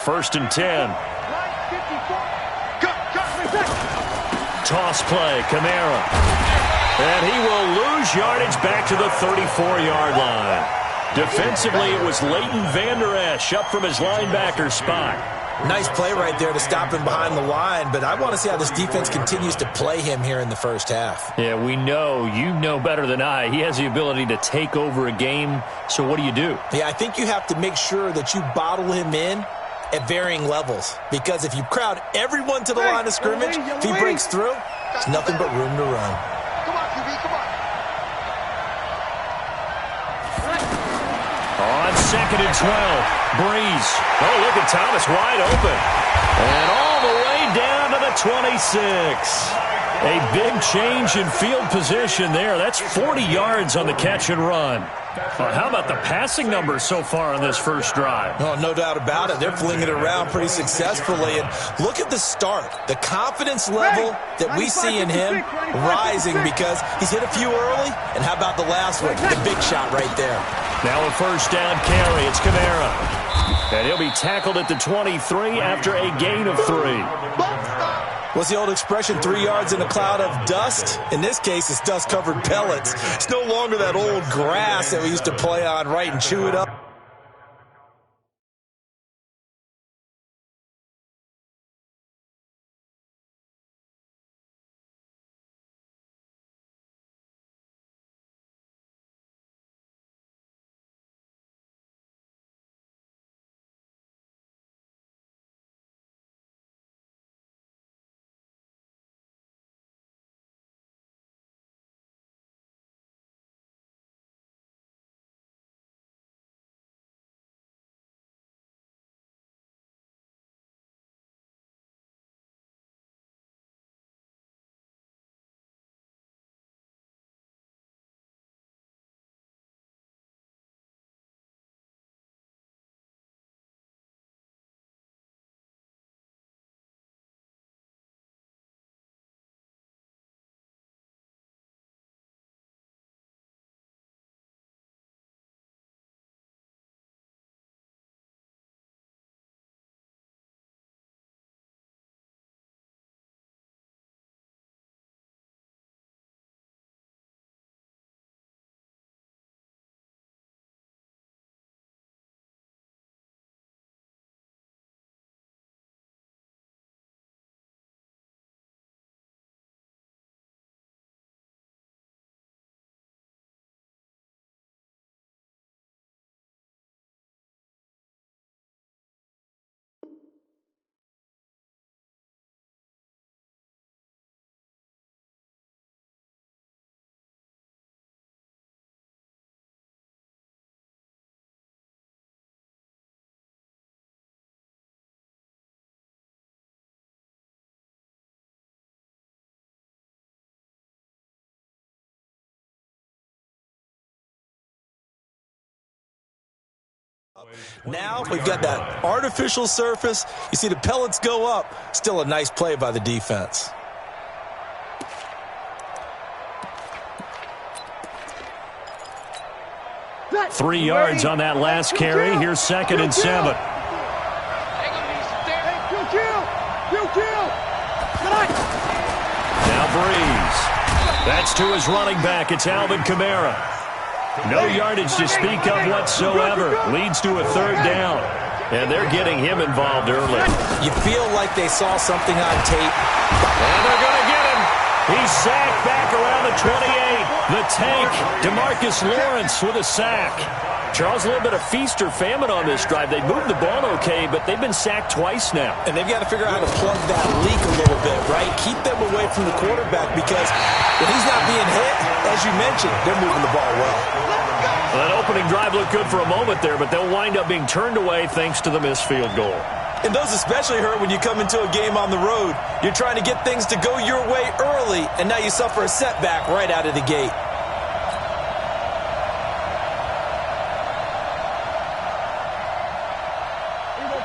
First and 10. Toss play, Kamara. And he will lose yardage back to the 34-yard line. Defensively, it was Leighton Vander Esch up from his linebacker spot. Nice play right there to stop him behind the line, but I want to see how this defense continues to play him here in the first half. Yeah, we know. You know better than I. He has the ability to take over a game, so what do you do? Yeah, I think you have to make sure that you bottle him in at varying levels, because if you crowd everyone to the line of scrimmage, if he breaks through, there's nothing but room to run. Come on, QB, come on. On 2nd and 12, Breeze. Oh, look at Thomas wide open. And all the way down to the 26. A big change in field position there. That's 40 yards on the catch and run. Well, how about the passing numbers so far on this first drive? Oh, no doubt about it. They're flinging it around pretty successfully. And look at the start. The confidence level that we see in him rising because he's hit a few early. And how about the last one? The big shot right there. Now a first down carry. It's Kamara. And he'll be tackled at the 23 after a gain of 3. What's the old expression, 3 yards in a cloud of dust? In this case, it's dust-covered pellets. It's no longer that old grass that we used to play on, right, and chew it up. Now we've got that artificial surface. You see the pellets go up. Still a nice play by the defense. Three yards on that last carry. Here's 2nd and 7. Now Breeze. That's to his running back. It's Alvin Kamara. No yardage to speak of whatsoever. Leads to a 3rd down. And they're getting him involved early. You feel like they saw something on tape. And they're going to get him. He's sacked back around the 28. The tank, DeMarcus Lawrence with a sack. Charles, a little bit of feast or famine on this drive. They moved the ball okay, but they've been sacked twice now. And they've got to figure out how to plug that leak a little bit, right? Keep them away from the quarterback because when he's not being hit, as you mentioned, they're moving the ball well. Well, that opening drive looked good for a moment there, but they'll wind up being turned away thanks to the missed field goal. And those especially hurt when you come into a game on the road. You're trying to get things to go your way early, and now you suffer a setback right out of the gate.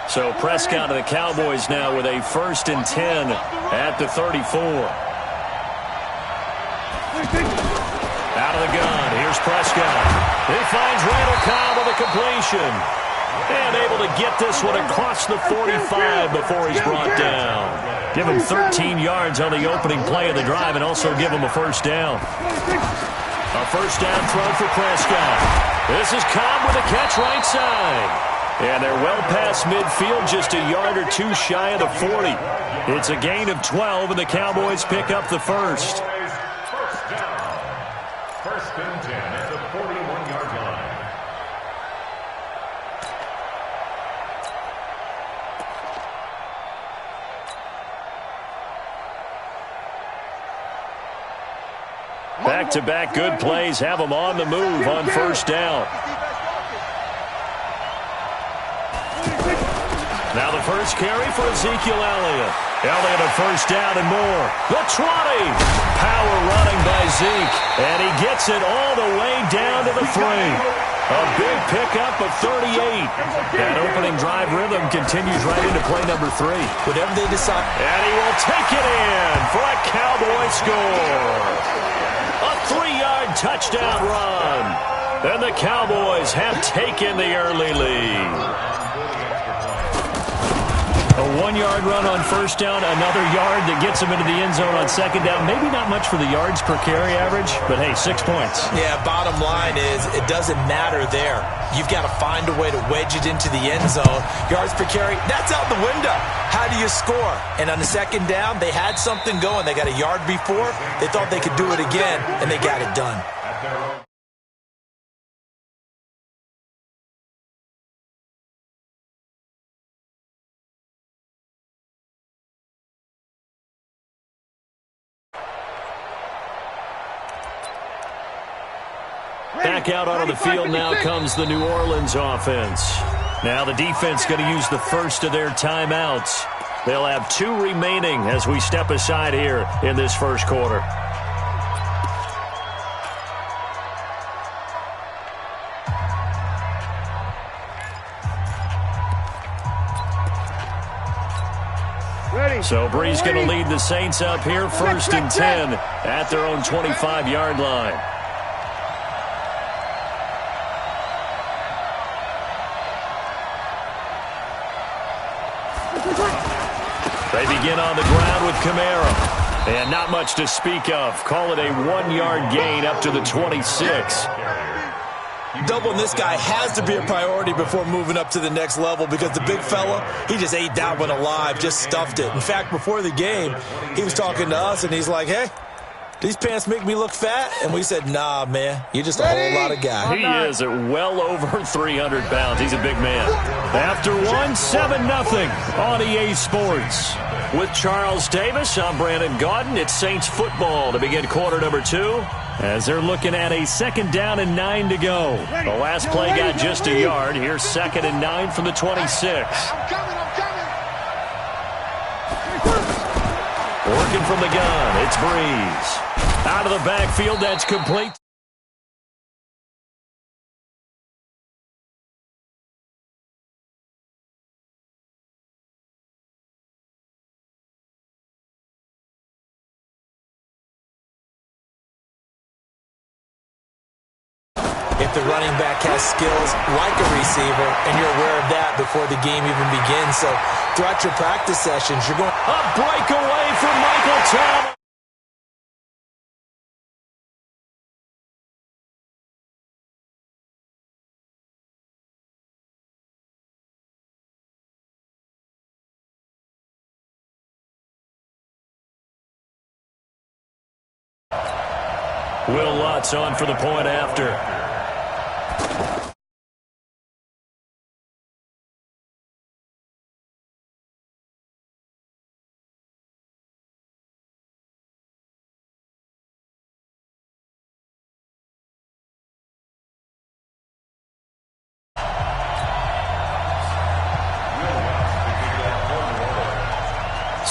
So Prescott and the Cowboys now with a 1st and 10 at the 34. Out of the gun. Here's Prescott. He finds Randall Cobb with a completion. And able to get this one across the 45 before he's brought down. Give him 13 yards on the opening play of the drive and also give him a first down. A first down throw for Prescott. This is Cobb with a catch right side. And they're well past midfield, just a yard or two shy of the 40. It's a gain of 12, and the Cowboys pick up the first. First down. First and 10 at the 41-yard line. Back-to-back good plays have them on the move on first down. Now the first carry for Ezekiel Elliott. Elliott a first down and more. The 20. Power running by Zeke. And he gets it all the way down to the 3. A big pickup of 38. That opening drive rhythm continues right into play number 3. Whatever they decide. And he will take it in for a Cowboy score. A 3-yard touchdown run. And the Cowboys have taken the early lead. A 1-yard run on first down, another yard that gets him into the end zone on second down. Maybe not much for the yards per carry average, but hey, 6 points. Yeah, bottom line is it doesn't matter there. You've got to find a way to wedge it into the end zone. Yards per carry, that's out the window. How do you score? And on the second down, they had something going. They got a yard before. They thought they could do it again, and they got it done. Back out onto the field now comes the New Orleans offense. Now the defense going to use the first of their timeouts. They'll have 2 remaining as we step aside here in this first quarter. So Brees going to lead the Saints up here first and 10 at their own 25-yard line. They begin on the ground with Kamara. And not much to speak of. Call it a 1-yard gain up to the 26. Doubling this guy has to be a priority before moving up to the next level because the big fella, he just ate that one alive, just stuffed it. In fact, before the game, he was talking to us, and he's like, hey, these pants make me look fat? And we said, nah, man, you're just a whole lot of guy. He is at well over 300 pounds. He's a big man. After 7-0 on EA Sports. With Charles Davis, I'm Brandon Gaudin. It's Saints football to begin quarter number 2 as they're looking at a second down and 9 to go. The last play got just a yard. Here's second and 9 from the 26. Working from the gun, it's Brees. Out of the backfield, that's complete. If the running back has skills like a receiver, and you're aware of that before the game even begins. So throughout your practice sessions, you're going... A breakaway from Michael Thomas. Will Lutz on for the point after.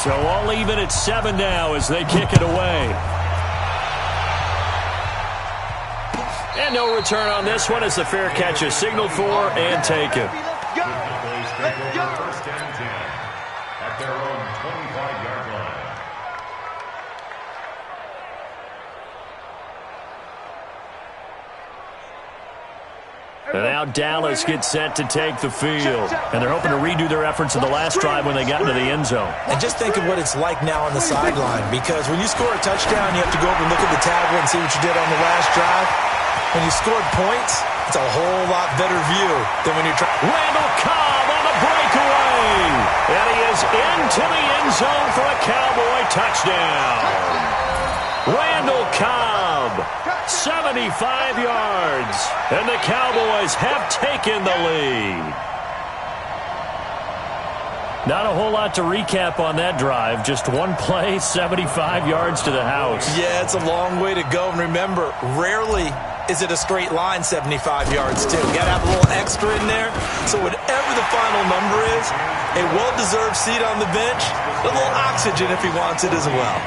So all even at 7 now as they kick it away. And no return on this one as the fair catch is signaled for and taken. First and 10 at their own 25-yard line. And now Dallas gets set to take the field. And they're hoping to redo their efforts in the last drive when they got into the end zone. And just think of what it's like now on the sideline, because when you score a touchdown, you have to go over and look at the tablet and see what you did on the last drive. When you scored points, it's a whole lot better view than when you're trying. Randall Cobb on the breakaway. And he is into the end zone for a Cowboy touchdown. Randall Cobb, 75 yards. And the Cowboys have taken the lead. Not a whole lot to recap on that drive. Just one play, 75 yards to the house. Yeah, it's a long way to go. And remember, rarely is it a straight line 75 yards, too. You got to have a little extra in there. So whatever the final number is, a well-deserved seat on the bench, a little oxygen if he wants it as well.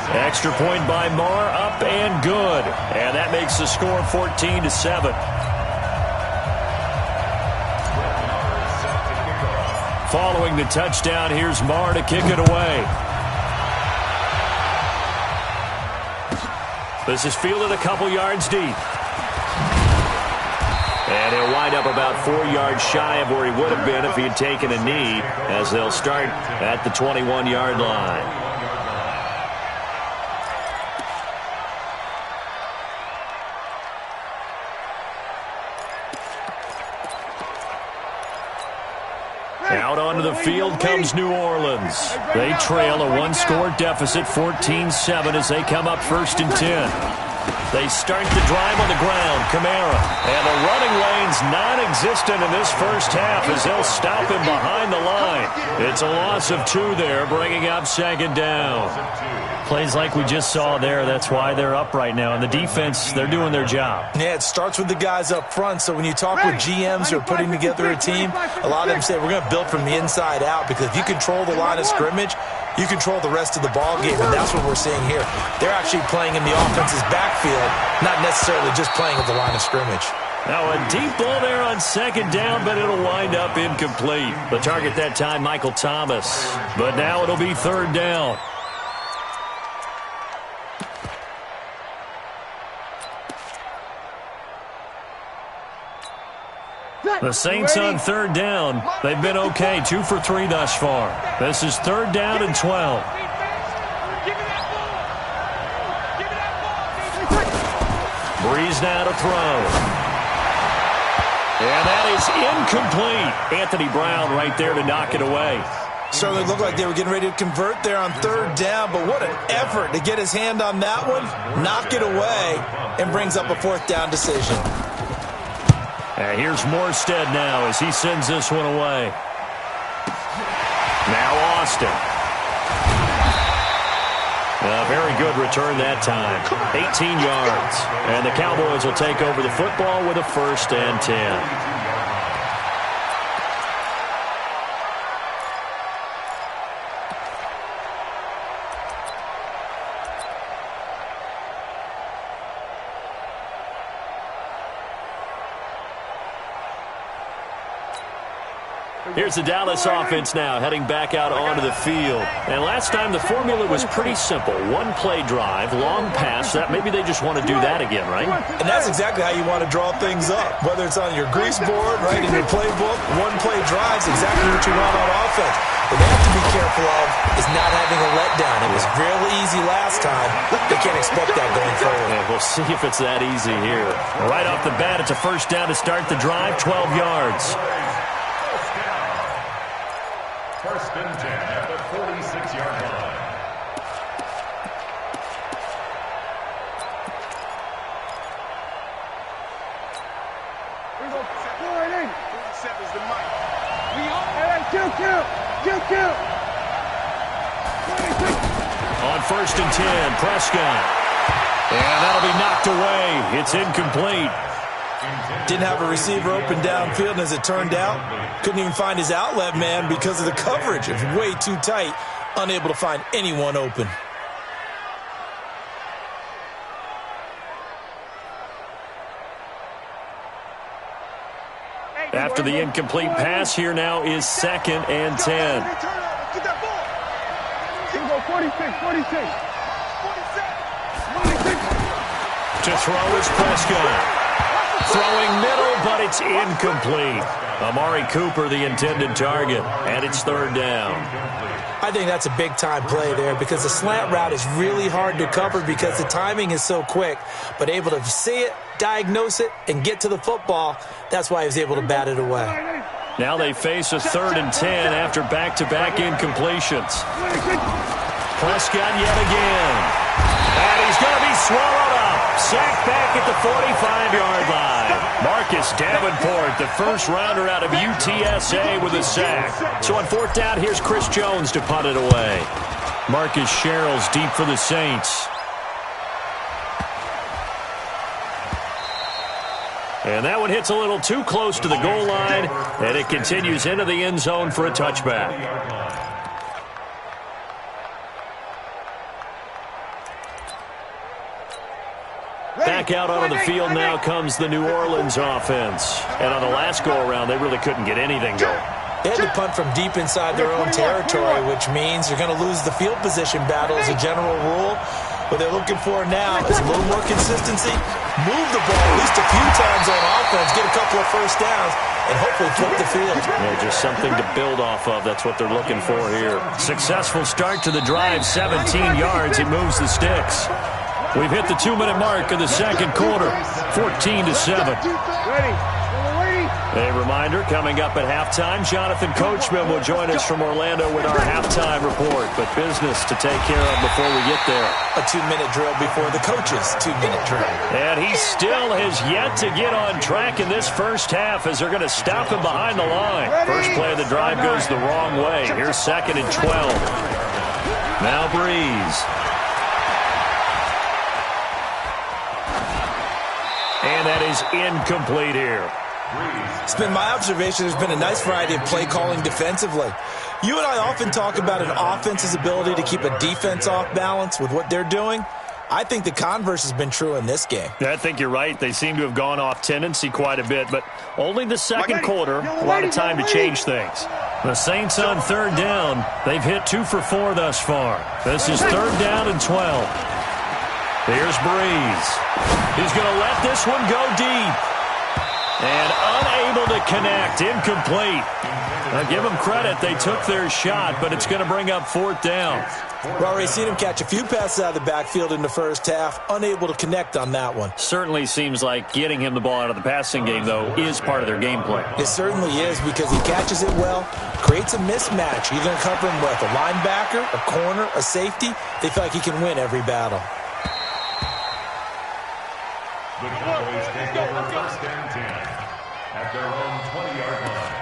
Extra point by Marr, up and good. And that makes the score 14-7. Following the touchdown, here's Marr to kick it away. This is fielded a couple yards deep. And he'll wind up about 4 yards shy of where he would have been if he had taken a knee, as they'll start at the 21-yard line. Out onto the field comes New Orleans. They trail a one-score deficit, 14-7, as they come up 1st and 10. They start the drive on the ground. Kamara. And the running lane's non-existent in this first half as they'll stop him behind the line. It's a loss of 2 there, bringing up 2nd down. Plays like we just saw there. That's why they're up right now. And the defense, they're doing their job. Yeah, it starts with the guys up front. So when you talk with GMs who are putting together a team, a lot of them say we're going to build from the inside out, because if you control the line of scrimmage, you control the rest of the ball game, and that's what we're seeing here. They're actually playing in the offense's backfield, not necessarily just playing at the line of scrimmage. Now a deep ball there on 2nd down, but it'll wind up incomplete. The target that time, Michael Thomas. But now it'll be 3rd down. The Saints on 3rd down. They've been okay, 2 for 3 thus far. This is 3rd down and 12. Breeze now to throw. And that is incomplete. Anthony Brown right there to knock it away. Certainly looked like they were getting ready to convert there on 3rd down, but what an effort to get his hand on that one, knock it away, and brings up a 4th down decision. And here's Morstead now as he sends this one away. Now Austin. A very good return that time. 18 yards. And the Cowboys will take over the football with a 1st and 10. Here's the Dallas offense now heading back out onto the field. And last time the formula was pretty simple. One play drive, long pass. That maybe they just want to do that again, right? And that's exactly how you want to draw things up. Whether it's on your grease board, right, in your playbook, one play drive is exactly what you want on offense. What they have to be careful of is not having a letdown. It was really easy last time. They can't expect that going forward. And we'll see if it's that easy here. Right off the bat, it's a 1st down to start the drive, 12 yards. 1st and 10 at the 46-yard line. On 1st and 10, Prescott. And that'll be knocked away. It's incomplete. Didn't have a receiver open downfield, and as it turned out, couldn't even find his outlet man because of the coverage. It was way too tight, unable to find anyone open. After the incomplete pass, here now is 2nd and 10. To throw is Prescott. Throwing middle, but it's incomplete. Amari Cooper, the intended target, and it's third down. I think that's a big-time play there because the slant route is really hard to cover because the timing is so quick. But able to see it, diagnose it, and get to the football, that's why he was able to bat it away. Now they face a 3rd and 10 after back-to-back incompletions. Prescott yet again. And he's going to be swallowed up. Sacked back at the 45-yard line. Marcus Davenport, the first-rounder out of UTSA with a sack. So on 4th down, here's Chris Jones to punt it away. Marcus Sherrill's deep for the Saints. And that one hits a little too close to the goal line, and it continues into the end zone for a touchback. Back out onto the field now comes the New Orleans offense. And on the last go-around, they really couldn't get anything going. They had to punt from deep inside their own territory, which means you're going to lose the field position battle as a general rule. What they're looking for now is a little more consistency, move the ball at least a few times on offense, get a couple of first downs, and hopefully flip the field. Yeah, just something to build off of. That's what they're looking for here. Successful start to the drive, 17 yards. It moves the sticks. We've hit the 2-minute mark of the second quarter, 14-7. A reminder, coming up at halftime, Jonathan Coachman will join us from Orlando with our halftime report. But business to take care of before we get there. A 2-minute drill before the coach's 2-minute drill. And he still has yet to get on track in this first half as they're going to stop him behind the line. First play of the drive goes the wrong way. Here's 2nd and 12. Now Breeze. And that is incomplete here. It's been my observation there's been a nice variety of play calling defensively. You and I often talk about an offense's ability to keep a defense off balance with what they're doing. I think the converse has been true in this game. I think you're right. They seem to have gone off tendency quite a bit, but only the second quarter, a lot of time to change things. The Saints on 3rd down. They've hit 2 for 4 thus far. This is 3rd down and 12. Here's Breeze. He's going to let this one go deep. And unable to connect. Incomplete. Now give them credit. They took their shot, but it's going to bring up 4th down. We've already seen him catch a few passes out of the backfield in the first half. Unable to connect on that one. Certainly seems like getting him the ball out of the passing game, though, is part of their game plan. It certainly is because he catches it well, creates a mismatch. You're going to cover him with a linebacker, a corner, a safety. They feel like he can win every battle. The Cowboys take over 1st and 10 at their own 20-yard line.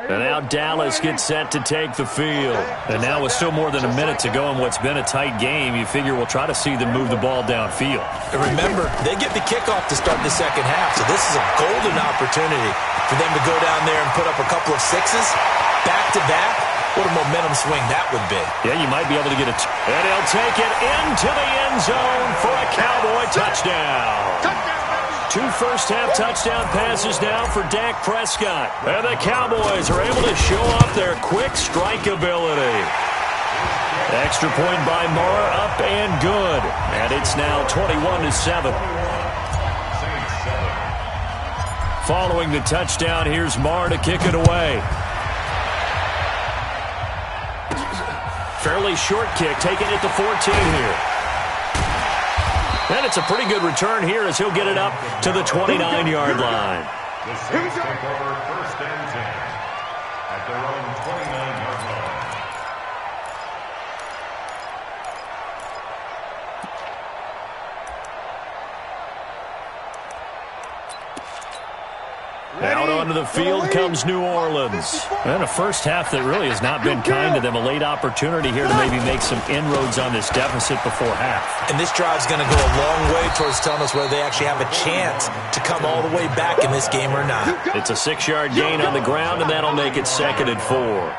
And now Dallas gets set to take the field. And now with still more than a minute to go in what's been a tight game, you figure we'll try to see them move the ball downfield. And remember, they get the kickoff to start the second half, so this is a golden opportunity for them to go down there and put up a couple of sixes back-to-back. What a momentum swing that would be. Yeah, you might be able to get it. And he'll take it into the end zone for a Cowboy touchdown. 2 first-half touchdown passes now for Dak Prescott. And the Cowboys are able to show off their quick strike ability. Extra point by Marr, up and good. And it's now 21-7. Following the touchdown, here's Marr to kick it away. Fairly short kick, taking it to 14 here. And it's a pretty good return here as he'll get it up to the 29-yard line. The Saints take over 1st and 10 at their own 29-yard line. Out onto the field comes New Orleans. And a first half that really has not been kind to them. A late opportunity here to maybe make some inroads on this deficit before half. And this drive's going to go a long way towards telling us whether they actually have a chance to come all the way back in this game or not. It's a 6-yard gain on the ground, and that'll make it 2nd and 4.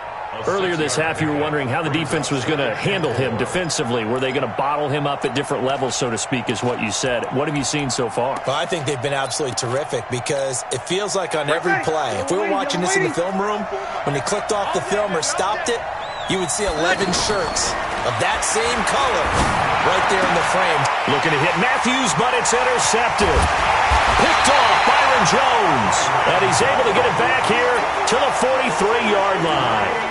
Earlier this half, you were wondering how the defense was going to handle him defensively. Were they going to bottle him up at different levels, so to speak, is what you said. What have you seen so far? Well, I think they've been absolutely terrific because it feels like on every play, if we were watching this in the film room, when he clicked off the film or stopped it, you would see 11 shirts of that same color right there in the frame. Looking to hit Matthews, but it's intercepted. Picked off Byron Jones. And he's able to get it back here to the 43-yard line.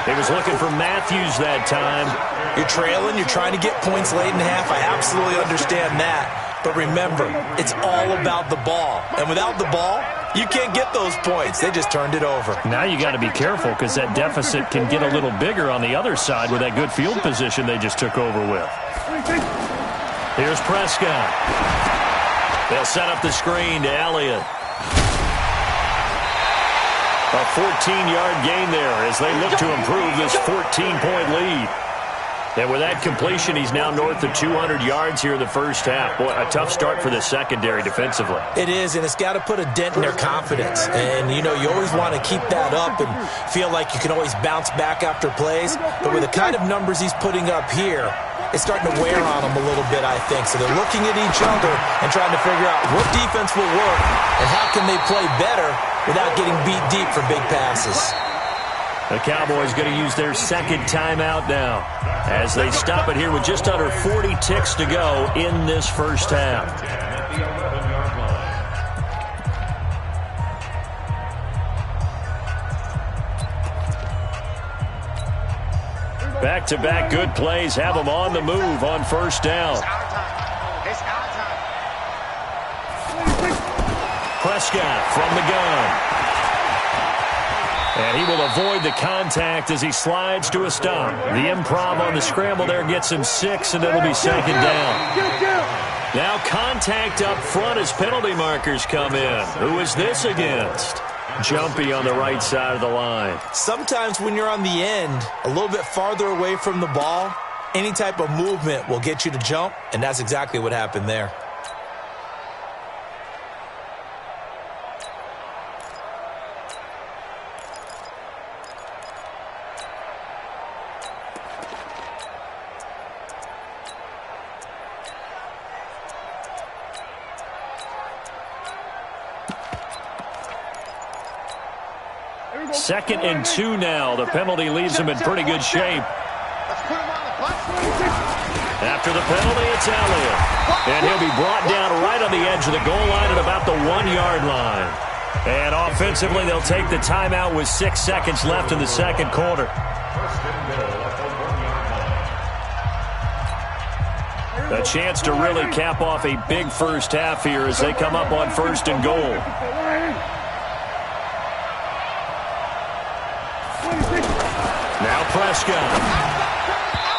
He was looking for Matthews that time. You're trailing. You're trying to get points late in the half. I absolutely understand that. But remember, it's all about the ball. And without the ball, you can't get those points. They just turned it over. Now you got to be careful because that deficit can get a little bigger on the other side with that good field position they just took over with. Here's Prescott. They'll set up the screen to Elliott. A 14-yard gain there as they look to improve this 14-point lead. And with that completion, he's now north of 200 yards here in the first half. Boy, a tough start for the secondary defensively. It is, and it's got to put a dent in their confidence. And, you know, you always want to keep that up and feel like you can always bounce back after plays. But with the kind of numbers he's putting up here, it's starting to wear on them a little bit, I think. So they're looking at each other and trying to figure out what defense will work and how can they play better without getting beat deep for big passes. The Cowboys going to use their second timeout now as they stop it here with just under 40 ticks to go in this first half. Back-to-back good plays have them on the move on first down. Prescott from the gun. And he will avoid the contact as he slides to a stop. The improv on the scramble there gets him 6, and it'll be second down. Now contact up front as penalty markers come in. Who is this against? Jumpy on the right side of the line. Sometimes when you're on the end, a little bit farther away from the ball, any type of movement will get you to jump, and that's exactly what happened there. Second and 2 now. The penalty leaves him in pretty good shape. After the penalty, it's Elliott. And he'll be brought down right on the edge of the goal line at about the 1-yard line. And offensively, they'll take the timeout with 6 seconds left in the second quarter. A chance to really cap off a big first half here as they come up on first and goal. Now Prescott.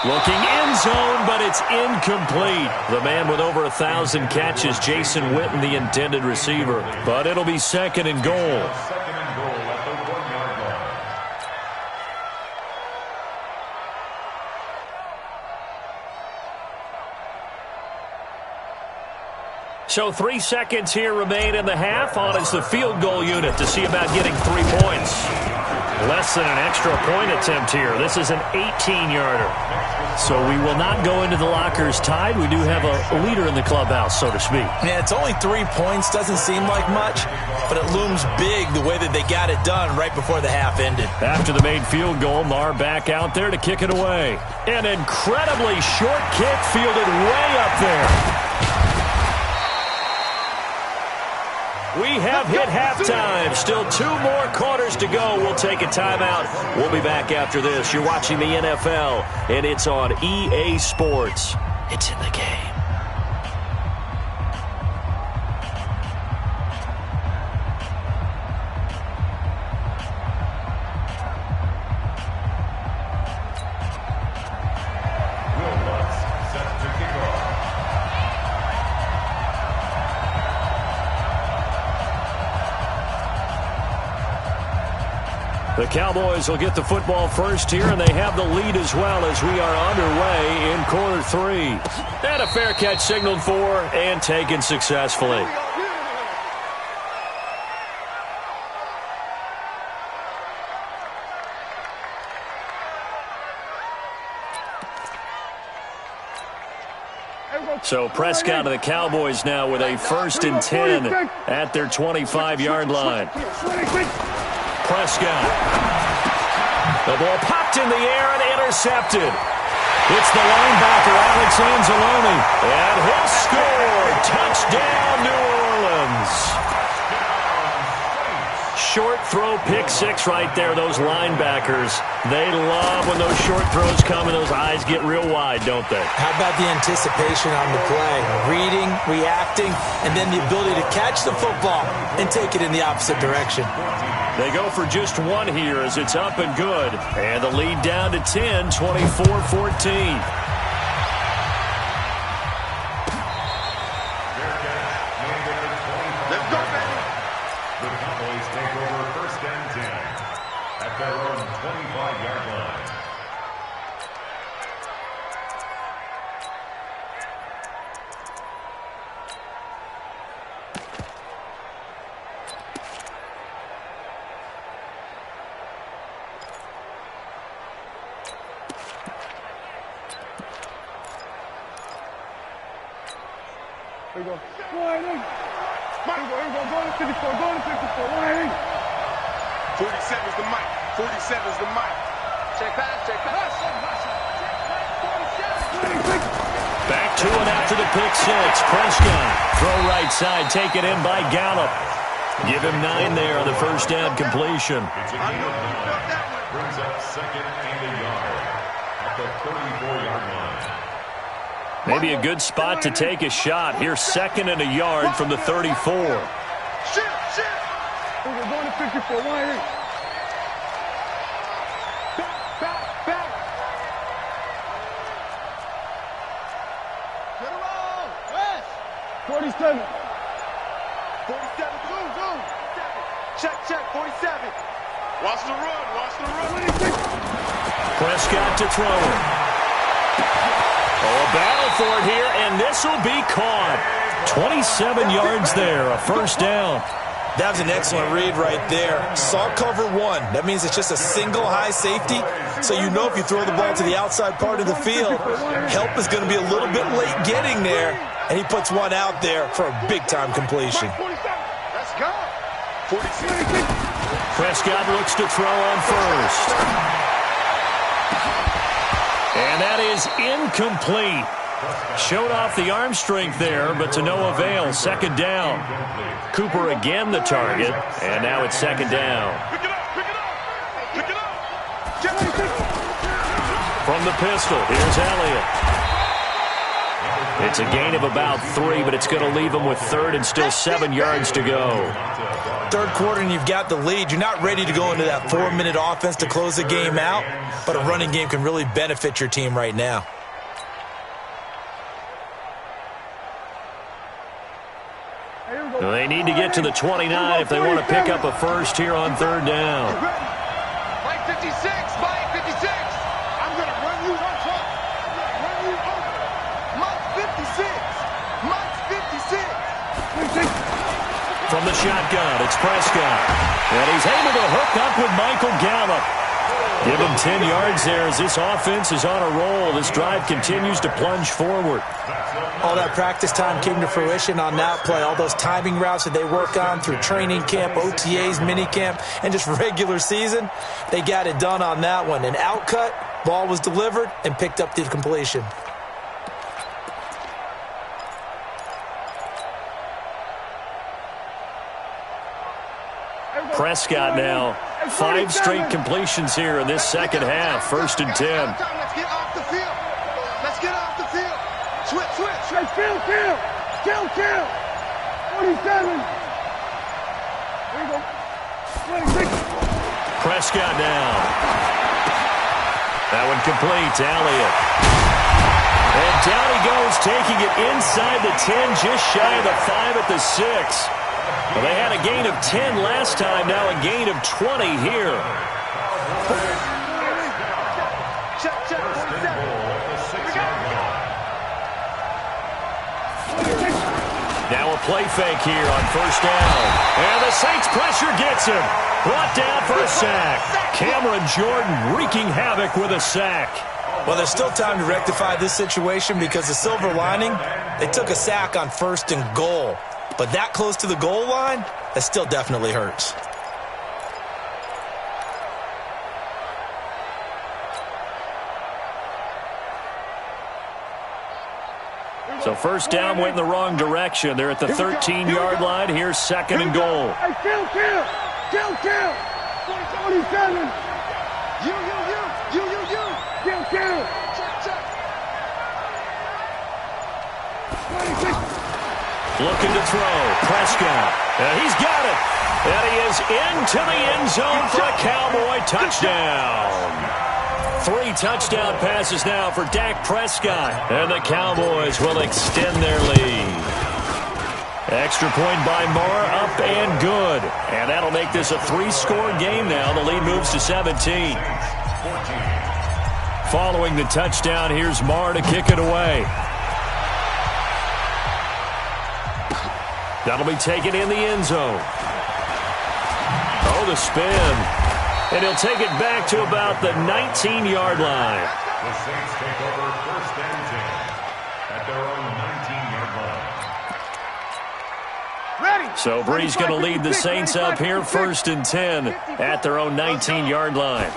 Looking end zone, but it's incomplete. The man with over 1,000 catches, Jason Witten, the intended receiver. But it'll be second and goal. So 3 seconds here remain in the half. On is the field goal unit to see about getting 3 points. Less than an extra point attempt here. This is an 18-yarder. So we will not go into the lockers tied. We do have a leader in the clubhouse, so to speak. Yeah, it's only 3 points. Doesn't seem like much, but it looms big the way that they got it done right before the half ended. After the made field goal, Marr back out there to kick it away. An incredibly short kick fielded way up there. We have hit halftime. Still 2 more quarters to go. We'll take a timeout. We'll be back after this. You're watching the NFL, and it's on EA Sports. It's in the game. The Cowboys will get the football first here, and they have the lead as well as we are underway in quarter 3. And a fair catch signaled for and taken successfully. So Prescott of the Cowboys now with a 1st and 10 at their 25-yard line. Prescott. The ball popped in the air and intercepted. It's the linebacker, Alex Anzalone. And he'll score. Touchdown, New Orleans. Short throw, pick six right there, those linebackers. They love when those short throws come and those eyes get real wide, don't they? How about the anticipation on the play? Reading, reacting, and then the ability to catch the football and take it in the opposite direction. They go for just one here as it's up and good. And the lead down to 10, 24-14. Their own 25-yard line. Here we go. Winding. Here we go. Go to 54. Go to 54. Winding. 47 is the mic. 47 is the mic. Check pass, check pass. Back to it after the pick six. Prescott, throw right side, taken in by Gallup. Give him 9 there on the first down completion. It's a gain of 9. Brings up 2nd and a yard at the 34-yard line. Maybe a good spot to take a shot. Here's 2nd and a yard from the 34. We're going to 54. Winding. Back. Get around. West. 47. 47, go. Check, 47. Watch the run. Prescott to throw it. Oh, a battle for it here, and this will be caught. 27 yards there, a first down. That was an excellent read right there. Saw cover 1. That means it's just a single high safety. So you know if you throw the ball to the outside part of the field, help is going to be a little bit late getting there. And he puts one out there for a big-time completion. Let's go. 46. Prescott looks to throw on first. And that is incomplete. Showed off the arm strength there, but to no avail. 2nd down. Cooper again the target, and now it's 2nd down. Pick it up. From the pistol, here's Elliott. It's a gain of about 3, but it's going to leave him with 3rd and still 7 yards to go. 3rd quarter and you've got the lead. You're not ready to go into that 4-minute offense to close the game out, but a running game can really benefit your team right now. Well, they need to get to the 29 if they want to pick up a first here on 3rd down. Mike 56. I'm going to run you on top. Mike 56. From the shotgun, it's Prescott. And he's able to hook up with Michael Gallup. Give him 10 yards there as this offense is on a roll. This drive continues to plunge forward. All that practice time came to fruition on that play. All those timing routes that they work on through training camp, OTAs, minicamp, and just regular season, they got it done on that one. An outcut, ball was delivered, and picked up the completion. Prescott now, 5 straight completions here in this second half. 1st and 10. Let's get off the field. Switch. Let's kill. 47. There you go. 26. Prescott now. That one complete to Elliott. And down he goes, taking it inside the 10, just shy of the 5 at the 6. Well, they had a gain of 10 last time, now a gain of 20 here. Check, 47. Now a play fake here on 1st down. And the Saints pressure gets him. Brought down for a sack. Cameron Jordan wreaking havoc with a sack. Well, there's still time to rectify this situation because the silver lining, they took a sack on 1st and goal. But that close to the goal line, that still definitely hurts. So first down went in the wrong direction. They're at the 13-yard line. Here's 2nd and goal. Hey, kill. 27. You. Kill. Check. 26. Looking to throw. Prescott. And he's got it. And he is into the end zone for a Cowboy touchdown. 3 touchdown passes now for Dak Prescott. And the Cowboys will extend their lead. Extra point by Moore, up and good. And that'll make this a 3-score game now. The lead moves to 17. Following the touchdown, here's Moore to kick it away. That'll be taken in the end zone. Oh, the spin. And he'll take it back to about the 19-yard line. The Saints take over 1st and 10 at their own 19-yard line. Ready. So Brees going to lead the Saints up here, 1st and 10 at their own 19-yard line.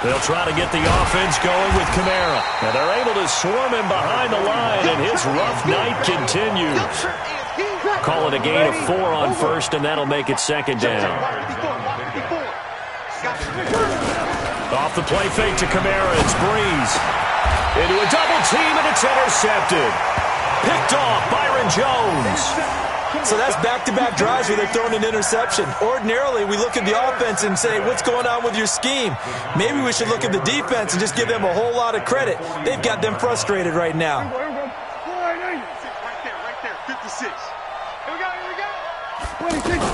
They'll try to get the offense going with Kamara. Now they're able to swarm him behind the line, and his rough night continues. Call it a gain of 4 on 1st, and that'll make it 2nd down. Off the play fake to Kamara, it's Brees. Into a double team, and it's intercepted. Picked off, Byron Jones. So that's back-to-back drives where they're throwing an interception. Ordinarily, we look at the offense and say, what's going on with your scheme? Maybe we should look at the defense and just give them a whole lot of credit. They've got them frustrated right now. Right there. 56. Here we go. 26.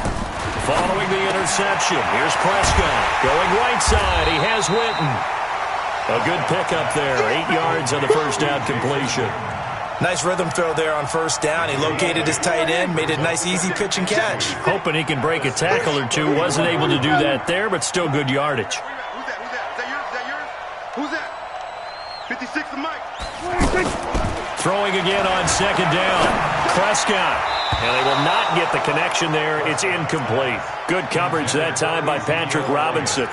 Following the interception, here's Prescott. Going right side, he has Witten. A good pickup there, 8 yards on the first down completion. Nice rhythm throw there on 1st down. He located his tight end, made a nice easy pitch and catch. Hoping he can break a tackle or two. Wasn't able to do that there, but still good yardage. Who's that? Is that yours? Who's that? 56 to Mike. 26. Throwing again on 2nd down. Prescott. And they will not get the connection there. It's incomplete. Good coverage that time by Patrick Robinson.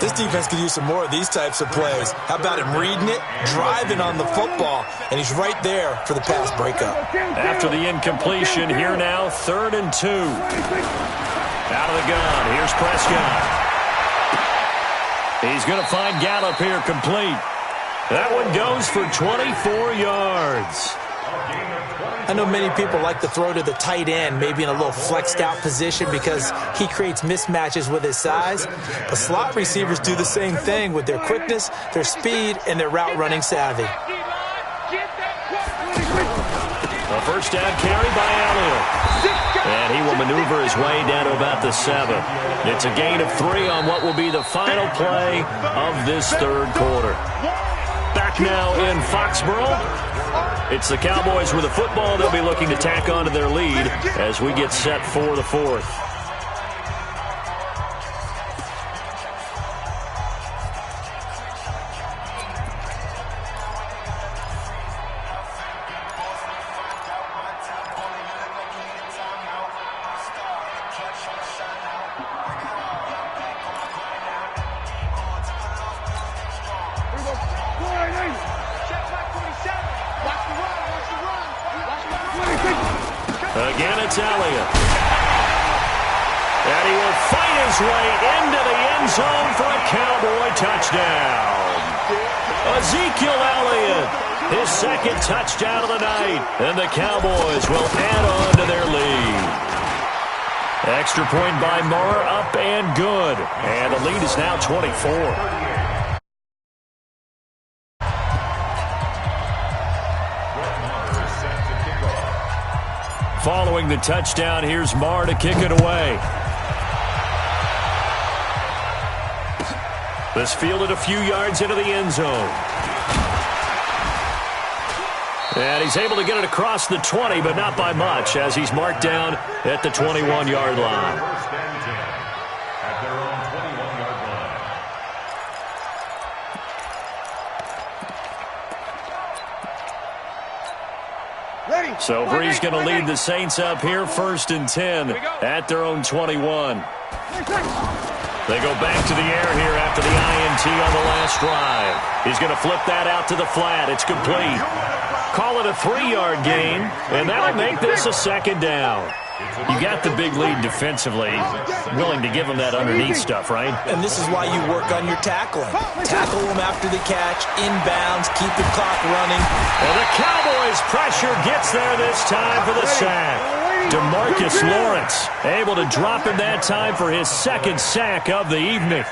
This defense could use some more of these types of plays. How about him reading it, driving on the football, and he's right there for the pass breakup. After the incompletion, here now, 3rd and 2. Out of the gun, here's Prescott. He's going to find Gallup here complete. That one goes for 24 yards. I know many people like to throw to the tight end, maybe in a little flexed out position because he creates mismatches with his size. But slot receivers do the same thing with their quickness, their speed, and their route running savvy. A first down carry by Elliott. And he will maneuver his way down to about the 7. It's a gain of 3 on what will be the final play of this 3rd quarter. Back now in Foxborough. It's the Cowboys with the football. They'll be looking to tack on to their lead as we get set for the 4th. Again, it's Elliott. And he will fight his way into the end zone for a Cowboy touchdown. Ezekiel Elliott, his 2nd touchdown of the night. And the Cowboys will add on to their lead. Extra point by Moore, up and good. And the lead is now 24. Following the touchdown, here's Moore to kick it away. This fielded a few yards into the end zone. And he's able to get it across the 20, but not by much, as he's marked down at the 21-yard line. First and 10 at their own 21-yard So Brees going to lead the Saints up here, 1st and 10 at their own 21. They go back to the air here after the INT on the last drive. He's going to flip that out to the flat. It's complete. Call it a 3-yard gain, and that'll make this a 2nd down. You got the big lead defensively. Willing to give them that underneath stuff, right? And this is why you work on your tackling. Tackle them after the catch, inbounds, keep the clock running. And the Cowboys' pressure gets there this time for the sack. DeMarcus Lawrence able to drop him that time for his 2nd sack of the evening.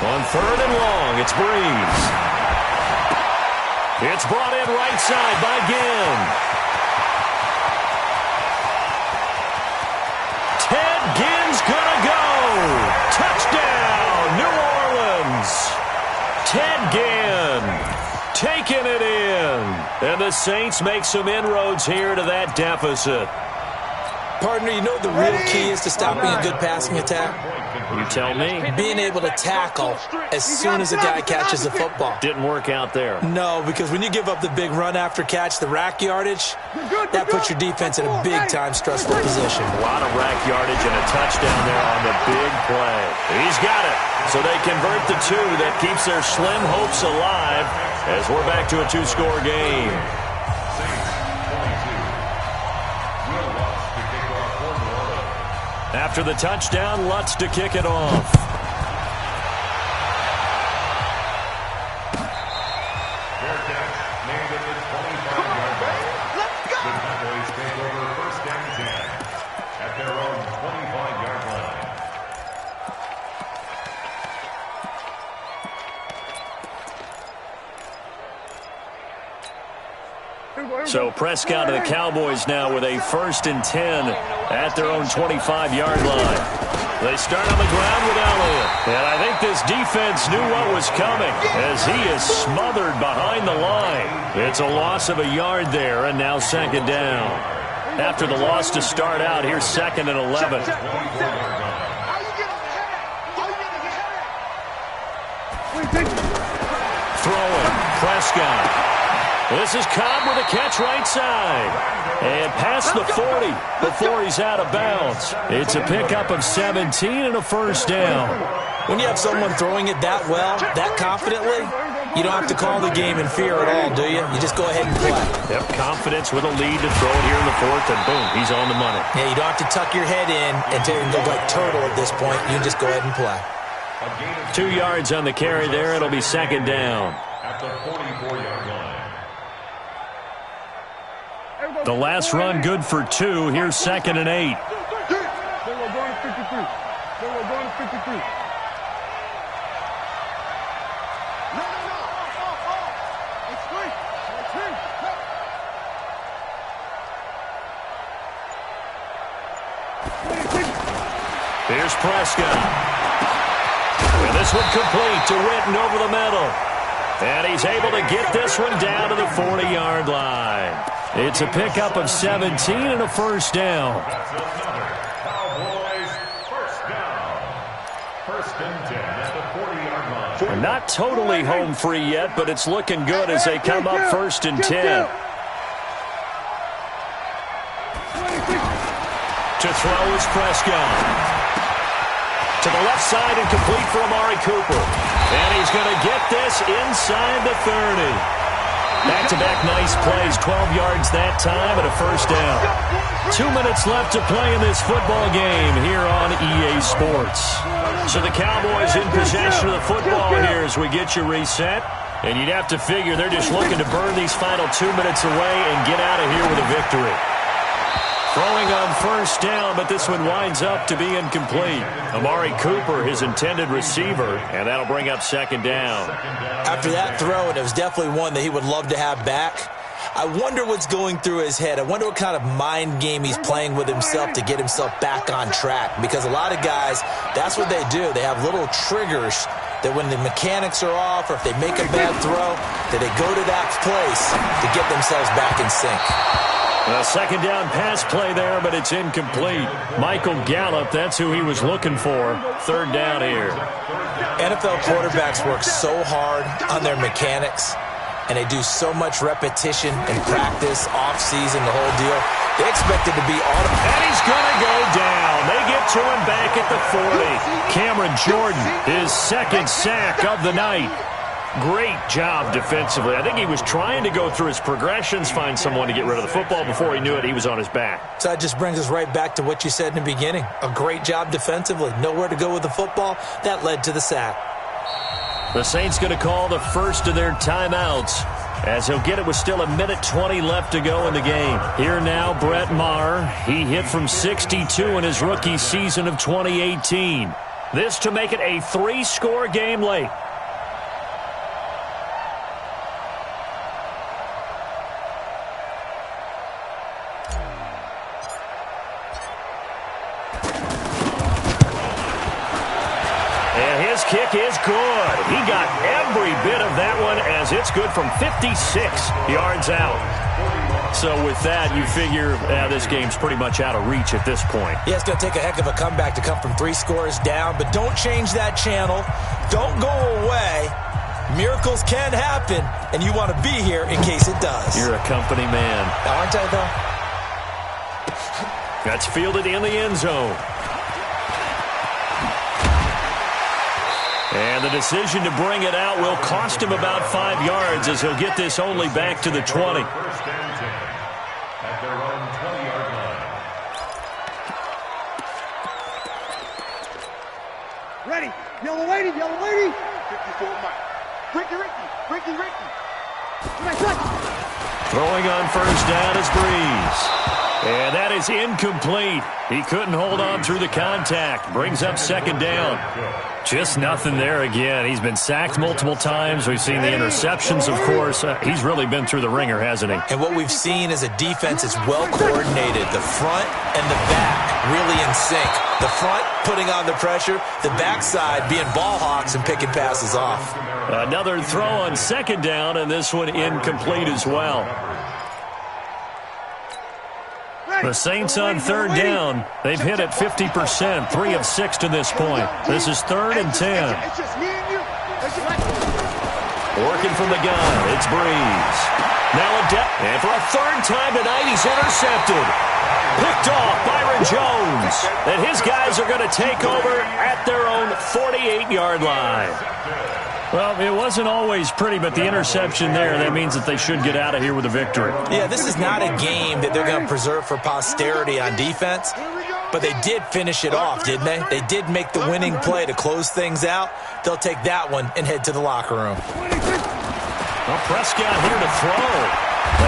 On 3rd and long, it's Brees. It's brought in right side by Ginn. Ted Ginn's gonna go. Touchdown, New Orleans. Ted Ginn taking it in. And the Saints make some inroads here to that deficit. Partner, you know the real key is to stopping a good passing attack? You tell me. Being able to tackle as soon as a guy catches the football. Didn't work out there. No, because when you give up the big run after catch, the rack yardage, that puts your defense in a big-time stressful position. A lot of rack yardage and a touchdown there on the big play. He's got it. So they convert the 2 that keeps their slim hopes alive as we're back to a 2-score game. After the touchdown, Lutz to kick it off. Fair catch made at the 25-yard line. Let's go! The Cowboys take over 1st and 10 at their own 25-yard line. So Prescott and the Cowboys now with a 1st and 10 at their own 25-yard line. They start on the ground with Elliott. And I think this defense knew what was coming as he is smothered behind the line. It's a loss of a yard there, and now 2nd down. After the loss to start out, here's 2nd and 11. Throwing, Prescott. This is Cobb with a catch right side. And past the 40 before he's out of bounds. It's a pickup of 17 and a 1st down. When you have someone throwing it that well, that confidently, you don't have to call the game in fear at all, do you? You just go ahead and play. Yep, confidence with a lead to throw it here in the 4th, and boom, he's on the money. Yeah, you don't have to tuck your head in and go like turtle at this point. You just go ahead and play. 2 yards on the carry there. It'll be 2nd down. At the 44-yard line. The last run good for 2. Here's 2nd and 8. They were going to 53. They were going to 53. No. It's free. It's free. Here's Prescott. And this one complete to Witten over the middle. And he's able to get this one down to the 40-yard line. It's a pickup of 17 and a 1st down. That's another Cowboys 1st down. 1st and 10 at the 40-yard line. We're not totally home free yet, but it's looking good as they come up 1st and 10. To throw is Prescott. To the left side and complete for Amari Cooper. And he's going to get this inside the 30. Back-to-back nice plays, 12 yards that time and a 1st down. 2 minutes left to play in this football game here on EA Sports. So the Cowboys in possession of the football here as we get you reset. And you'd have to figure they're just looking to burn these final 2 minutes away and get out of here with a victory. Throwing on 1st down, but this one winds up to be incomplete. Amari Cooper, his intended receiver, and that'll bring up 2nd down. After that throw, and it was definitely one that he would love to have back, I wonder what's going through his head. I wonder what kind of mind game he's playing with himself to get himself back on track. Because a lot of guys, that's what they do. They have little triggers that when the mechanics are off or if they make a bad throw, that they go to that place to get themselves back in sync. A 2nd down pass play there, but it's incomplete. Michael Gallup, that's who he was looking for. 3rd down here. NFL quarterbacks work so hard on their mechanics. and they do so much repetition in practice, off-season, the whole deal. They expect it to be automatic. And he's going to go down. They get to him back at the 40. Cameron Jordan, his second sack of the night. Great job defensively. I think he was trying to go through his progressions, find someone to get rid of the football. Before he knew it, he was on his back. So that just brings us right back to what you said in the beginning. A great job defensively. Nowhere to go with the football. That led to the sack. The Saints going to call the first of their timeouts, as he'll get it with still 1:20 left to go in the game. Here now, Brett Maher. He hit from 62 in his rookie season of 2018. This to make it a 3-score game late. His kick is good. He got every bit of that one, as it's good from 56 yards out. So with that, you figure this game's pretty much out of reach at this point. Yeah, it's going to take a heck of a comeback to come from 3 scores down, but don't change that channel. Don't go away. Miracles can happen, and you want to be here in case it does. You're a company man. Aren't I, though? That's fielded in the end zone. And the decision to bring it out will cost him about 5 yards, as he'll get this only back to the 20. First and 10 at their own 20-yard line. Ready. Yellow lady, yellow lady. 54 Mike. Ricky. Throwing on first down is Breeze. And that is incomplete. He couldn't hold on through the contact. Brings up second down. Just nothing there again. He's been sacked multiple times. We've seen the interceptions, of course. He's really been through the ringer, hasn't he? And what we've seen is a defense that's well coordinated. The front and the back really in sync. The front putting on the pressure. The backside being ball hawks and picking passes off. Another throw on second down, and this one incomplete as well. The Saints on third down. They've hit it 50%, 3 of 6 to this point. This is 3rd and 10. Working from the gun, it's Breeze. Now a and for a third time tonight, he's intercepted. Picked off Byron Jones. And his guys are going to take over at their own 48-yard line. Well, it wasn't always pretty, but the interception there, that means that they should get out of here with a victory. Yeah, this is not a game that they're going to preserve for posterity on defense, but they did finish it off, didn't they? They did make the winning play to close things out. They'll take that one and head to the locker room. Well, Prescott here to throw.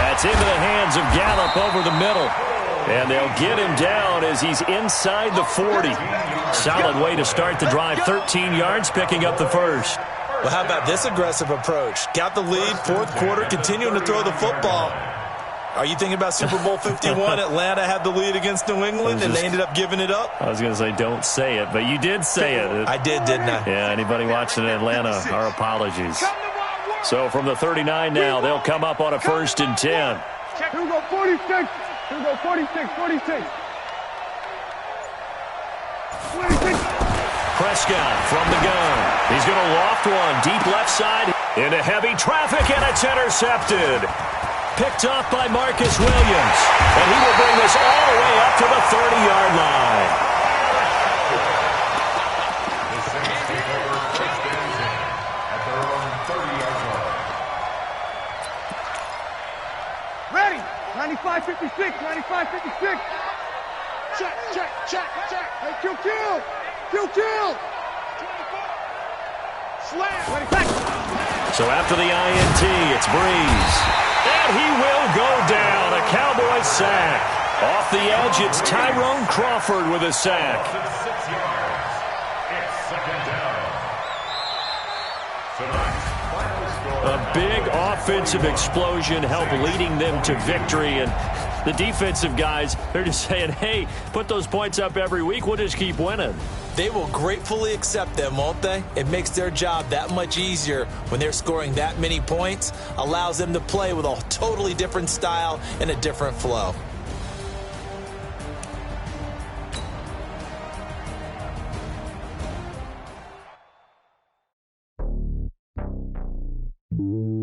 That's into the hands of Gallup over the middle. And they'll get him down as he's inside the 40. Solid way to start the drive. 13 yards, picking up the first. Well, how about this aggressive approach? Got the lead, 4th quarter, continuing to throw the football. Are you thinking about Super Bowl 51? Atlanta had the lead against New England, and they ended up giving it up? I was going to say, don't say it, but you did say it. I did, didn't I? Yeah, anybody watching Atlanta, our apologies. So from the 39 now, they'll come up on a 1st and 10. Here we go, 46. Here we go, 46. 46. Prescott from the gun. He's going to loft one deep left side into heavy traffic, and it's intercepted. Picked off by Marcus Williams. And he will bring this all the way up to the 30-yard line. The Saints take over first and 10 at their own 30-yard line. Ready. 95-56. 95-56. Check. Hey, kill. So after the INT, it's Breeze. And he will go down. A Cowboy sack. Off the edge, it's Tyrone Crawford with a sack. 6 yards. It's second down. Tonight's final score. A big offensive explosion helped leading them to victory. And the defensive guys, they're just saying, hey, put those points up every week. We'll just keep winning. They will gratefully accept them, won't they? It makes their job that much easier when they're scoring that many points. Allows them to play with a totally different style and a different flow. you